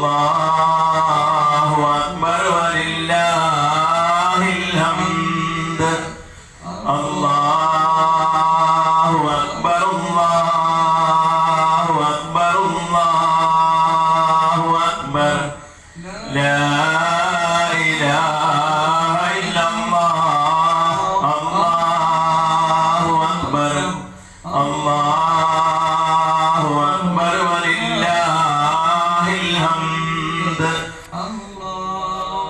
അല്ലാഹു അക്ബർ വലില്ലാഹിൽ ഹംദ് അല്ലാഹു അക്ബർ അല്ലാഹു അക്ബർ അല്ലാഹു അക്ബർ ലാ ഇലാഹ ഇല്ലല്ലാഹ് അല്ലാഹു അക്ബർ അല്ലാഹു അക്ബർ വലില്ലാഹിൽ ഹംദ് അല്ലാഹു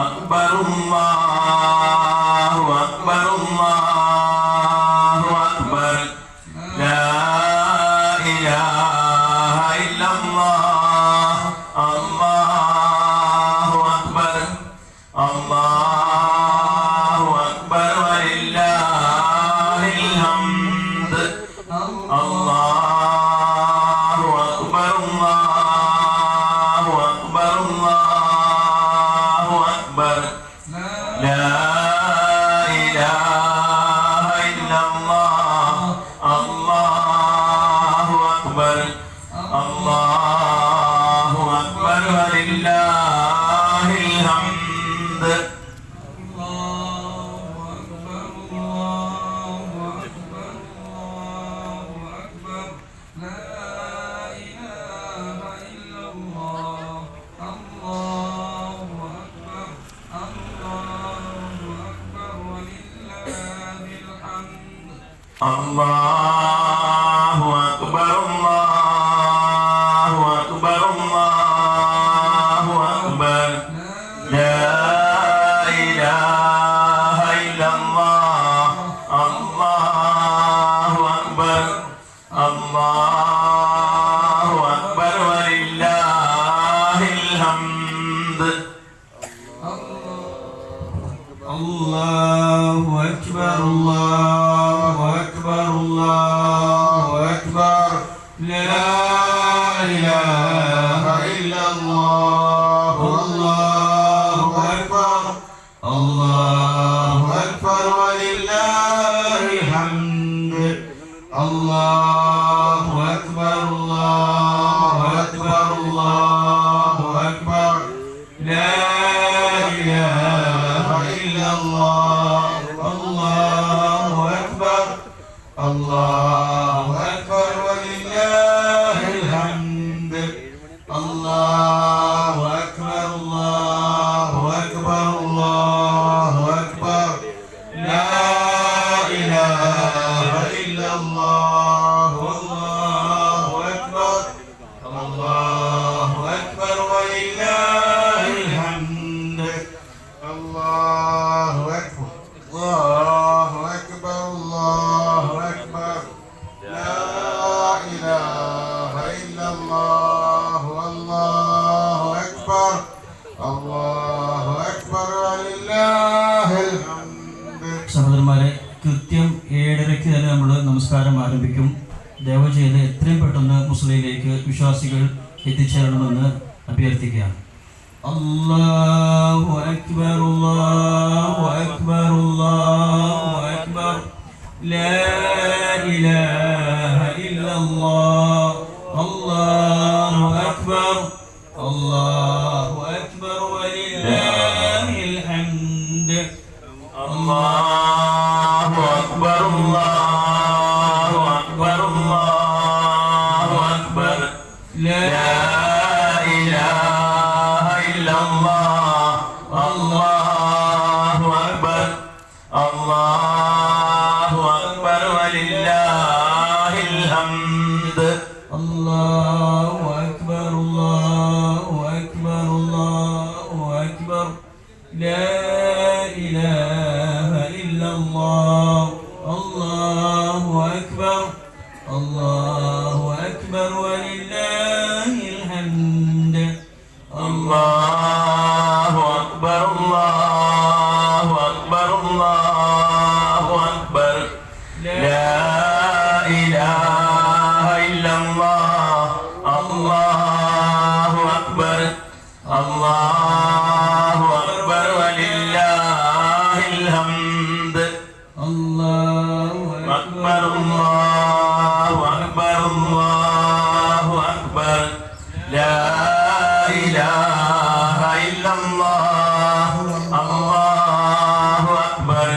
അക്ബർ അല്ലാഹു അക്ബർ അല്ലാഹു അക്ബർ ലാ ഇലാഹ ഇല്ലല്ലാഹ് അല്ലാഹു അക്ബർ അല്ലാഹു അക്ബർ വലില്ലാഹിൽ ഹംദ് അല്ലാഹു അക്ബർ അല്ലാഹു അക്ബർ അല്ലാഹു അക്ബർ ലാ ഇലാഹ ഇല്ലല്ലാഹ് അല്ലാഹു അക്ബർ അല്ലാഹു അക്ബർ വലില്ലാഹിൽ ഹംദ് അല്ലാഹു അക്ബർ അല്ലാഹു അക്ബർ അല്ലാഹു അക്ബർ ലാ ഇലാഹ ഇല്ലല്ലാഹ് അല്ലാഹു അക്ബർ അല്ലാഹു അക്ബർ വലില്ലാഹിൽ ഹംദ് അല്ലാഹു അക്ബർ അല്ലാഹു അക്ബർ അല്ലാഹു അക്ബർ ലാ ഇലാഹ ഇല്ലല്ലാഹ് അല്ലാഹു അക്ബർ അല്ലാഹു അക്ബർ വലില്ലാഹിൽ ഹംദ് അല്ലാഹു അക്ബർ അല്ലാഹു അക്ബർ അല്ലാഹു അക്ബർ ലാ ഇലാഹ ഇല്ലല്ലാഹ് അല്ലാഹു അക്ബർ അല്ലാഹു അക്ബർ വലില്ലാഹിൽ ഹംദ് അല്ലാഹു അക്ബർ അല്ലാഹു അക്ബർ അല്ലാഹു അക്ബർ ലാ ഇലാഹ ഇല്ലല്ലാഹ് അല്ലാഹു അക്ബർ അല്ലാഹു അക്ബർ വലില്ലാഹിൽ ഹംദ് അല്ലാഹു അക്ബർ അല്ലാഹു അക്ബർ അല്ലാഹു അക്ബർ ലാ ഇലാഹ ഇല്ലല്ലാഹ് അല്ലാഹു അക്ബർ അല്ലാഹു അക്ബർ വലില്ലാഹിൽ ഹംദ്. സഹോദരന്മാരെ, കൃത്യം 7:30 തന്നെ നമ്മൾ നമസ്കാരം ആരംഭിക്കും. ദയവ് ചെയ്ത് എത്രയും പെട്ടെന്ന് മുസ്ലിമിലേക്ക് വിശ്വാസികൾ എത്തിച്ചേരണമെന്ന് അഭ്യർത്ഥിക്കുകയാണ്. അല്ലാഹു അക്ബർ അല്ലാഹു അക്ബർ അല്ലാഹു അക്ബർ ലാ ഇലാഹ ഇല്ലല്ലാഹ് അല്ലാഹു അക്ബർ അല്ലാഹു അക്ബർ വലില്ലാഹിൽ ഹംദ് അല്ലാഹു അക്ബർ അല്ലാഹു അക്ബർ അല്ലാഹു അക്ബർ ലാ ഇലാഹ ഇല്ലല്ലാഹ് അല്ലാഹു അക്ബർ അല്ലാഹു അക്ബർ വലില്ലാഹിൽ ഹംദ് അല്ലാഹു അക്ബർ അല്ലാഹു അക്ബർ അല്ലാഹു അക്ബർ ലാ ഇലാഹ ഇല്ലല്ലാഹ് അല്ലാഹു അക്ബർ അല്ലാഹു അക്ബർ വലില്ലാഹിൽ ഹംദ് അല്ലാഹു അക്ബർ അല്ലാഹു അക്ബർ അല്ലാഹു അക്ബർ ലാ ഇലാഹ ഇല്ലല്ലാഹ് അല്ലാഹു അക്ബർ അല്ലാഹു അക്ബർ വലില്ലാഹിൽ ഹംദ് അല്ലാഹു അക്ബർ അല്ലാഹു അക്ബർ അല്ലാഹു അക്ബർ ലാ إله إلا الله الله أكبر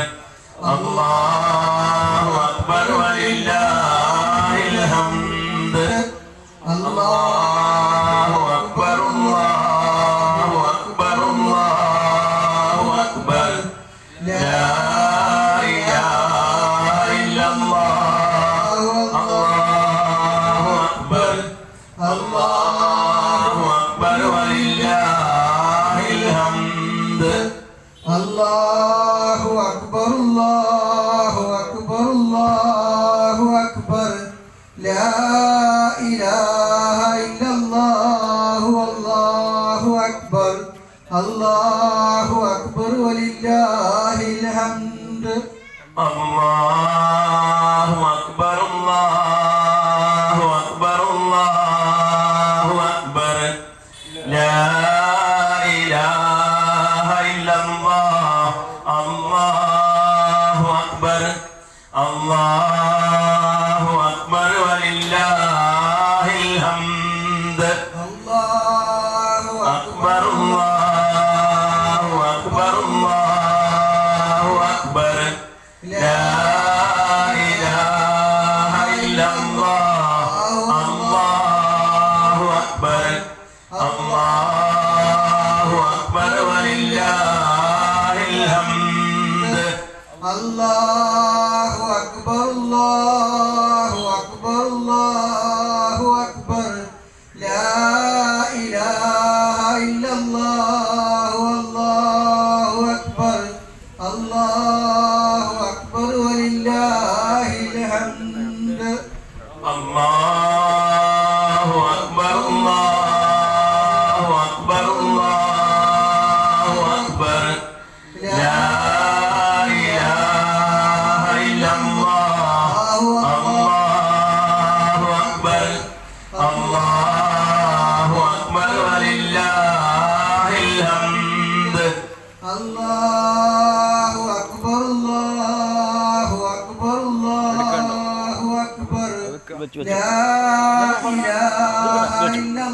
الله أكبر ولله الحمد الله أكبر الله أكبر الله أكبر لا إله إلا الله الله أكبر الله أكبر ولله الحمد الله أكبر الله أكبر الله أكبر لا إله إلا الله والله أكبر الله أكبر ولله الحمد الله أكبر الله أكبر الله أكبر لا إله إلا الله الله أكبر الله أكبر ولله الحمد الله أكبر الله أكبر الله أكبر لا إله إلا الله الله أكبر الله أكبر ولله الحمد الله أكبر الله أكبر الله أكبر لا إله إلا الله والله أكبر الله أكبر ولله الحمد الله أكبر الله أكبر الله أكبر لا إله إلا الله الله أكبر الله أكبر ولله الحمد الله أكبر الله أكبر الله أكبر لا إله إلا